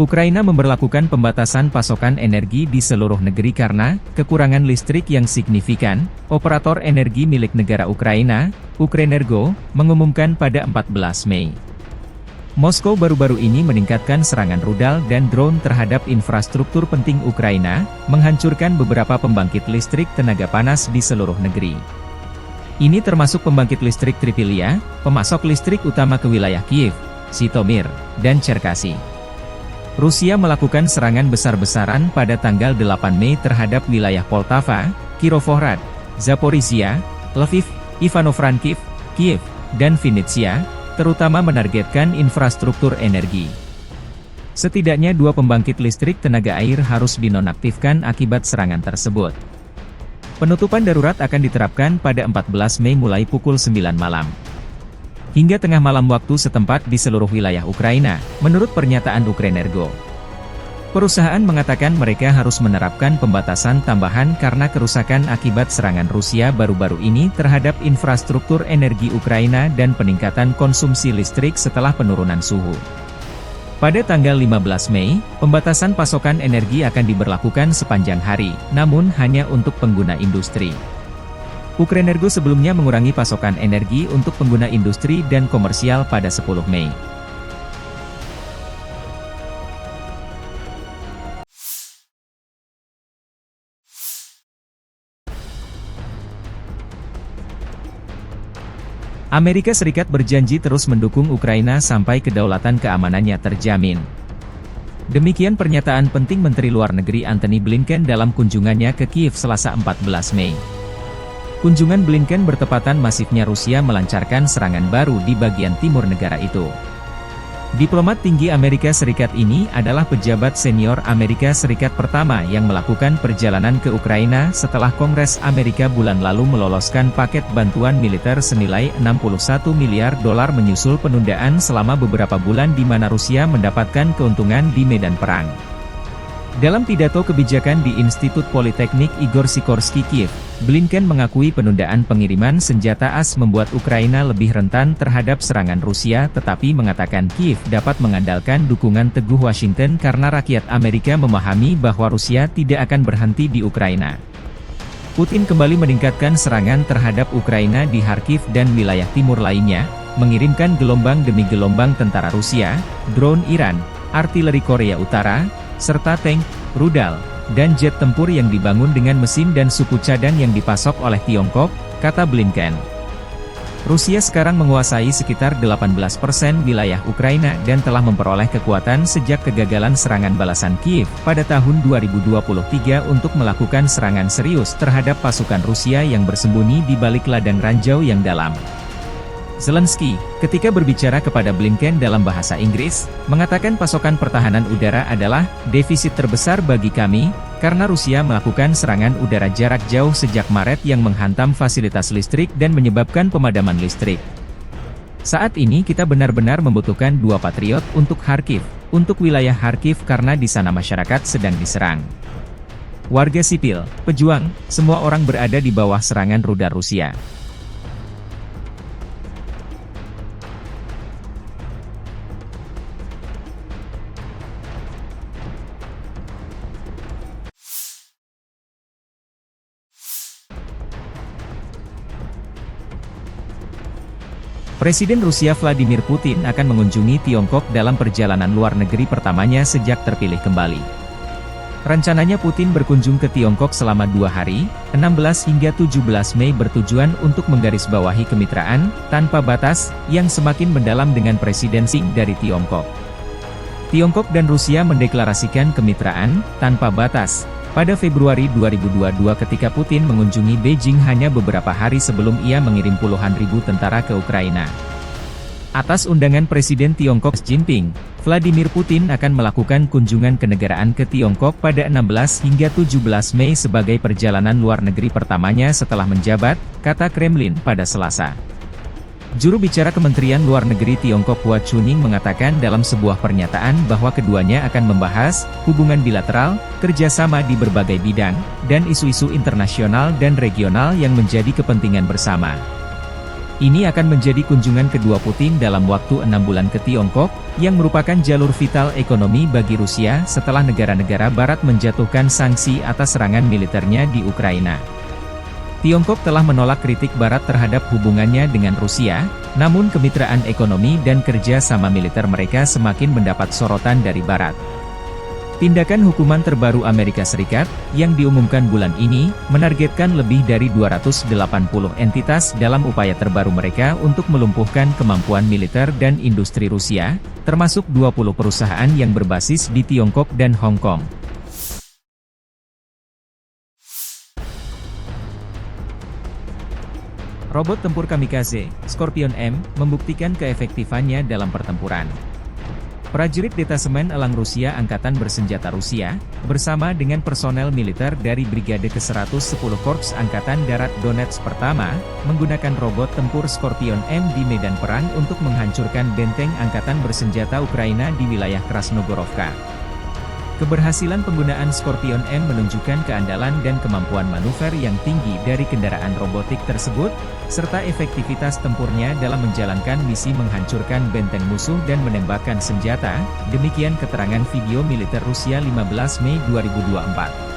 Ukraina memberlakukan pembatasan pasokan energi di seluruh negeri karena kekurangan listrik yang signifikan. Operator energi milik negara Ukraina, Ukrenergo, mengumumkan pada 14 Mei. Moskow baru-baru ini meningkatkan serangan rudal dan drone terhadap infrastruktur penting Ukraina, menghancurkan beberapa pembangkit listrik tenaga panas di seluruh negeri. Ini termasuk pembangkit listrik Tripilia, pemasok listrik utama ke wilayah Kiev, Zhytomyr, dan Cherkasy. Rusia melakukan serangan besar-besaran pada tanggal 8 Mei terhadap wilayah Poltava, Kirovohrad, Zaporizhia, Lviv, Ivano-Frankivsk, Kiev, dan Vinnytsia, terutama menargetkan infrastruktur energi. Setidaknya 2 pembangkit listrik tenaga air harus dinonaktifkan akibat serangan tersebut. Penutupan darurat akan diterapkan pada 14 Mei mulai pukul 9 malam. Hingga tengah malam waktu setempat di seluruh wilayah Ukraina, menurut pernyataan Ukrenergo. Perusahaan mengatakan mereka harus menerapkan pembatasan tambahan karena kerusakan akibat serangan Rusia baru-baru ini terhadap infrastruktur energi Ukraina dan peningkatan konsumsi listrik setelah penurunan suhu. Pada tanggal 15 Mei, pembatasan pasokan energi akan diberlakukan sepanjang hari, namun hanya untuk pengguna industri. Ukrenergo sebelumnya mengurangi pasokan energi untuk pengguna industri dan komersial pada 10 Mei. Amerika Serikat berjanji terus mendukung Ukraina sampai kedaulatan keamanannya terjamin. Demikian pernyataan penting Menteri Luar Negeri Antony Blinken dalam kunjungannya ke Kiev Selasa 14 Mei. Kunjungan Blinken bertepatan masifnya Rusia melancarkan serangan baru di bagian timur negara itu. Diplomat tinggi Amerika Serikat ini adalah pejabat senior Amerika Serikat pertama yang melakukan perjalanan ke Ukraina setelah Kongres Amerika bulan lalu meloloskan paket bantuan militer senilai $61 miliar menyusul penundaan selama beberapa bulan di mana Rusia mendapatkan keuntungan di medan perang. Dalam pidato kebijakan di Institut Politeknik Igor Sikorsky Kiev, Blinken mengakui penundaan pengiriman senjata AS membuat Ukraina lebih rentan terhadap serangan Rusia tetapi mengatakan Kiev dapat mengandalkan dukungan teguh Washington karena rakyat Amerika memahami bahwa Rusia tidak akan berhenti di Ukraina. Putin kembali meningkatkan serangan terhadap Ukraina di Kharkiv dan wilayah timur lainnya, mengirimkan gelombang demi gelombang tentara Rusia, drone Iran, artileri Korea Utara, serta tank, rudal, dan jet tempur yang dibangun dengan mesin dan suku cadang yang dipasok oleh Tiongkok, kata Blinken. Rusia sekarang menguasai sekitar 18% wilayah Ukraina dan telah memperoleh kekuatan sejak kegagalan serangan balasan Kiev pada tahun 2023 untuk melakukan serangan serius terhadap pasukan Rusia yang bersembunyi di balik ladang ranjau yang dalam. Zelensky, ketika berbicara kepada Blinken dalam bahasa Inggris, mengatakan pasokan pertahanan udara adalah defisit terbesar bagi kami, karena Rusia melakukan serangan udara jarak jauh sejak Maret yang menghantam fasilitas listrik dan menyebabkan pemadaman listrik. Saat ini kita benar-benar membutuhkan 2 Patriot untuk Kharkiv, untuk wilayah Kharkiv karena di sana masyarakat sedang diserang. Warga sipil, pejuang, semua orang berada di bawah serangan rudal Rusia. Presiden Rusia Vladimir Putin akan mengunjungi Tiongkok dalam perjalanan luar negeri pertamanya sejak terpilih kembali. Rencananya Putin berkunjung ke Tiongkok selama 2 hari, 16 hingga 17 Mei bertujuan untuk menggarisbawahi kemitraan tanpa batas yang semakin mendalam dengan Presiden Xi dari Tiongkok. Tiongkok dan Rusia mendeklarasikan kemitraan tanpa batas pada Februari 2022 ketika Putin mengunjungi Beijing hanya beberapa hari sebelum ia mengirim puluhan ribu tentara ke Ukraina. Atas undangan Presiden Tiongkok Xi Jinping, Vladimir Putin akan melakukan kunjungan kenegaraan ke Tiongkok pada 16 hingga 17 Mei sebagai perjalanan luar negeri pertamanya setelah menjabat, kata Kremlin pada Selasa. Juru bicara Kementerian Luar Negeri Tiongkok Hua Chunying mengatakan dalam sebuah pernyataan bahwa keduanya akan membahas hubungan bilateral, kerjasama di berbagai bidang, dan isu-isu internasional dan regional yang menjadi kepentingan bersama. Ini akan menjadi kunjungan kedua Putin dalam waktu 6 bulan ke Tiongkok, yang merupakan jalur vital ekonomi bagi Rusia setelah negara-negara Barat menjatuhkan sanksi atas serangan militernya di Ukraina. Tiongkok telah menolak kritik Barat terhadap hubungannya dengan Rusia, namun kemitraan ekonomi dan kerja sama militer mereka semakin mendapat sorotan dari Barat. Tindakan hukuman terbaru Amerika Serikat, yang diumumkan bulan ini, menargetkan lebih dari 280 entitas dalam upaya terbaru mereka untuk melumpuhkan kemampuan militer dan industri Rusia, termasuk 20 perusahaan yang berbasis di Tiongkok dan Hong Kong. Robot tempur kamikaze, Scorpion M, membuktikan keefektifannya dalam pertempuran. Prajurit Detasemen Elang Rusia Angkatan Bersenjata Rusia, bersama dengan personel militer dari Brigade ke-110 Korps Angkatan Darat Donetsk Pertama, menggunakan robot tempur Scorpion M di medan perang untuk menghancurkan benteng Angkatan Bersenjata Ukraina di wilayah Krasnogorovka. Keberhasilan penggunaan Scorpion M menunjukkan keandalan dan kemampuan manuver yang tinggi dari kendaraan robotik tersebut, serta efektivitas tempurnya dalam menjalankan misi menghancurkan benteng musuh dan menembakkan senjata, demikian keterangan video militer Rusia 15 Mei 2024.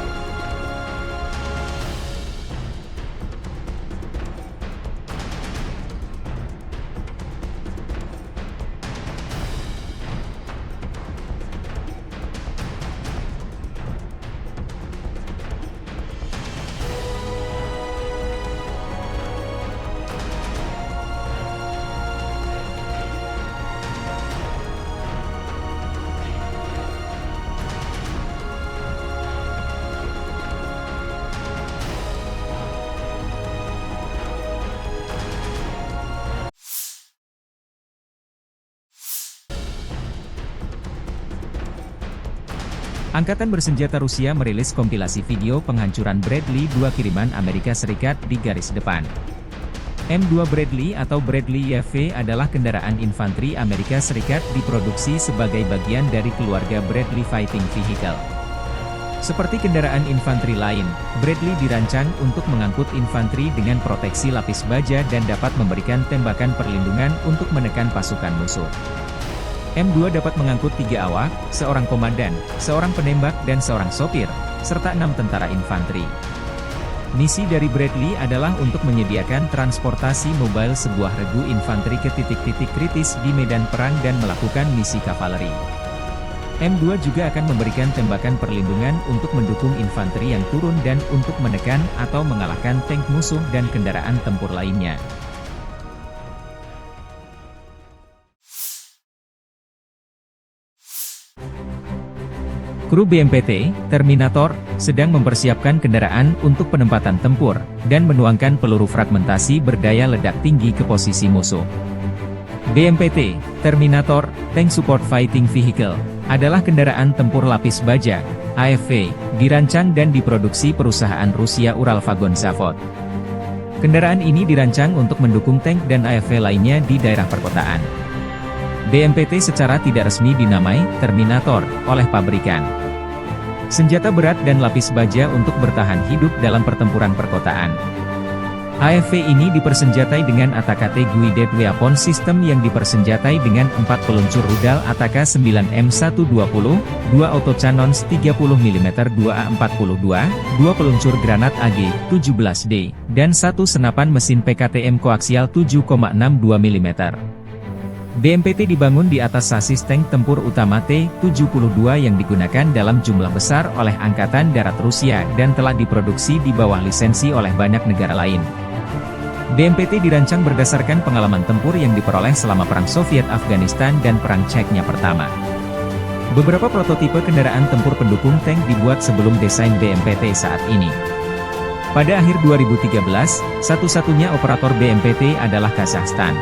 Angkatan Bersenjata Rusia merilis kompilasi video penghancuran Bradley 2 kiriman Amerika Serikat di garis depan. M2 Bradley atau Bradley YV adalah kendaraan infanteri Amerika Serikat diproduksi sebagai bagian dari keluarga Bradley Fighting Vehicle. Seperti kendaraan infanteri lain, Bradley dirancang untuk mengangkut infanteri dengan proteksi lapis baja dan dapat memberikan tembakan perlindungan untuk menekan pasukan musuh. M2 dapat mengangkut 3 awak, seorang komandan, seorang penembak dan seorang sopir, serta 6 tentara infanteri. Misi dari Bradley adalah untuk menyediakan transportasi mobile sebuah regu infanteri ke titik-titik kritis di medan perang dan melakukan misi kavaleri. M2 juga akan memberikan tembakan perlindungan untuk mendukung infanteri yang turun dan untuk menekan atau mengalahkan tank musuh dan kendaraan tempur lainnya. Kru BMPT, Terminator, sedang mempersiapkan kendaraan untuk penempatan tempur, dan menuangkan peluru fragmentasi berdaya ledak tinggi ke posisi musuh. BMPT, Terminator, Tank Support Fighting Vehicle, adalah kendaraan tempur lapis baja, AFV, dirancang dan diproduksi perusahaan Rusia Uralvagon Zavod. Kendaraan ini dirancang untuk mendukung tank dan AFV lainnya di daerah perkotaan. BMPT secara tidak resmi dinamai Terminator oleh pabrikan. Senjata berat dan lapis baja untuk bertahan hidup dalam pertempuran perkotaan. AFV ini dipersenjatai dengan ATAK-T Guided Weapon System yang dipersenjatai dengan 4 peluncur rudal ATK-9M120, 2 autocannons 30 mm 2A42, 2 peluncur granat AG-17D, dan 1 senapan mesin PKTM koaksial 7,62 mm. BMPT dibangun di atas sasis tank tempur utama T-72 yang digunakan dalam jumlah besar oleh Angkatan Darat Rusia dan telah diproduksi di bawah lisensi oleh banyak negara lain. BMPT dirancang berdasarkan pengalaman tempur yang diperoleh selama Perang Soviet-Afghanistan dan Perang Chechnya pertama. Beberapa prototipe kendaraan tempur pendukung tank dibuat sebelum desain BMPT saat ini. Pada akhir 2013, satu-satunya operator BMPT adalah Kazakhstan.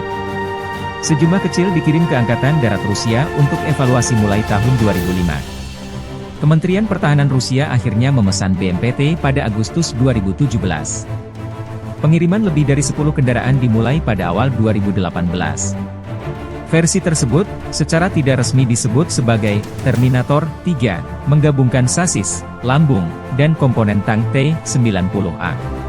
Sejumlah kecil dikirim ke Angkatan Darat Rusia untuk evaluasi mulai tahun 2005. Kementerian Pertahanan Rusia akhirnya memesan BMPT pada Agustus 2017. Pengiriman lebih dari 10 kendaraan dimulai pada awal 2018. Versi tersebut, secara tidak resmi disebut sebagai Terminator 3, menggabungkan sasis, lambung, dan komponen tank T-90A.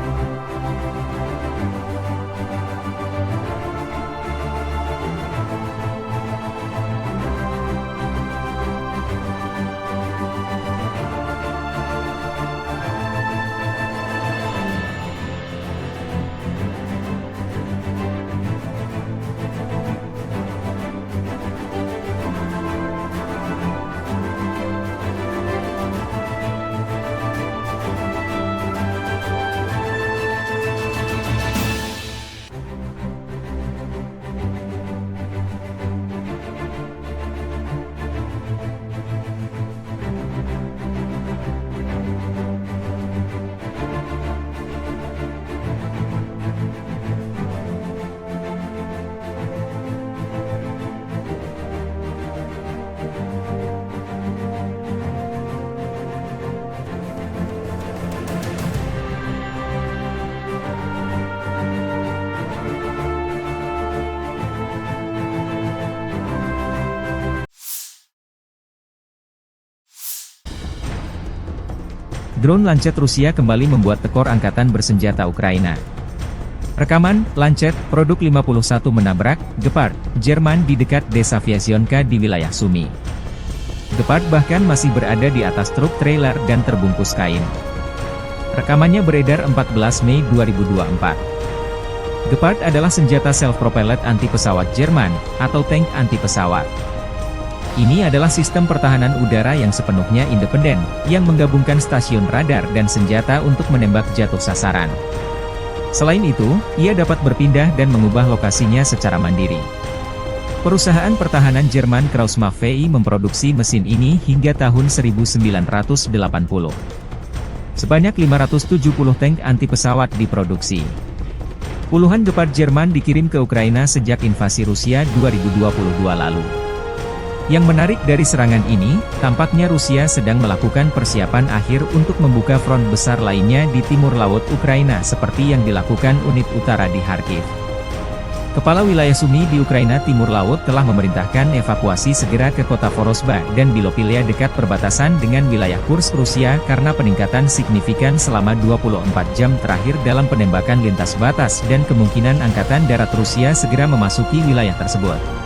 Drone Lancet Rusia kembali membuat tekor angkatan bersenjata Ukraina. Rekaman, Lancet, produk 51 menabrak, Gepard, Jerman di dekat desa Vyasionka di wilayah Sumy. Gepard bahkan masih berada di atas truk trailer dan terbungkus kain. Rekamannya beredar 14 Mei 2024. Gepard adalah senjata self-propelled anti-pesawat Jerman, atau tank anti-pesawat. Ini adalah sistem pertahanan udara yang sepenuhnya independen, yang menggabungkan stasiun radar dan senjata untuk menembak jatuh sasaran. Selain itu, ia dapat berpindah dan mengubah lokasinya secara mandiri. Perusahaan pertahanan Jerman Kraussmaff VI memproduksi mesin ini hingga tahun 1980. Sebanyak 570 tank anti-pesawat diproduksi. Puluhan Gepard Jerman dikirim ke Ukraina sejak invasi Rusia 2022 lalu. Yang menarik dari serangan ini, tampaknya Rusia sedang melakukan persiapan akhir untuk membuka front besar lainnya di timur laut Ukraina seperti yang dilakukan unit utara di Kharkiv. Kepala wilayah Sumy di Ukraina Timur Laut telah memerintahkan evakuasi segera ke kota Vorosba dan Bilopilia dekat perbatasan dengan wilayah Kursk Rusia karena peningkatan signifikan selama 24 jam terakhir dalam penembakan lintas batas dan kemungkinan Angkatan Darat Rusia segera memasuki wilayah tersebut.